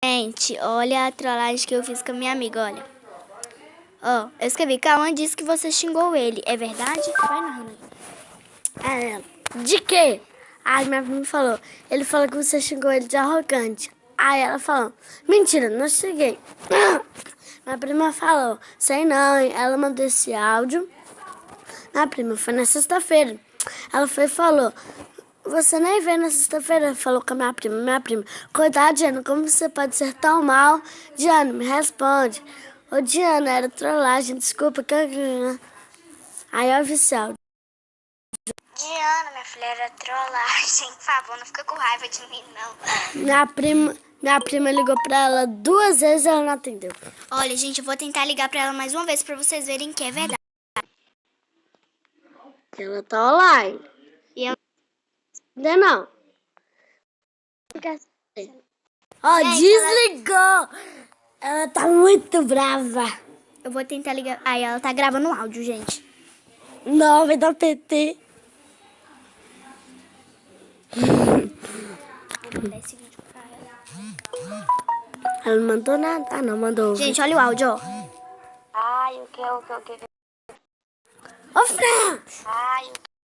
Gente, olha a trollagem que eu fiz com a minha amiga, olha. Ó, eu escrevi, Cauã disse que você xingou ele. É verdade? Vai narrando aí. De quê? Aí minha prima falou, ele falou que você xingou ele de arrogante. Aí ela falou, mentira, não xinguei. Minha prima falou, sei não, hein? Ela mandou esse áudio. Minha prima foi na sexta-feira. Ela foi e falou, você nem veio na sexta-feira, falou com a minha prima, cuidado, Diana, como você pode ser tão mal? Diana, me responde. Ô, Diana, era trollagem, desculpa. Aí eu vi esse áudio. Diana, minha filha, era trollagem. Por favor, não fica com raiva de mim, não. Minha prima ligou pra ela 2 vezes e ela não atendeu. Olha, gente, eu vou tentar ligar pra ela mais uma vez pra vocês verem que é verdade. Ela tá online. E eu... Ainda não. Ó, desligou. Ela tá muito brava. Eu vou tentar ligar. Aí ela tá gravando um áudio, gente. Não, vai dar PT. Vou mandar esse vídeo pra ela. Ela não mandou nada. Ah, não, mandou. Gente, olha o áudio, ó. Ai, o que? Ô, Fran! Ai, o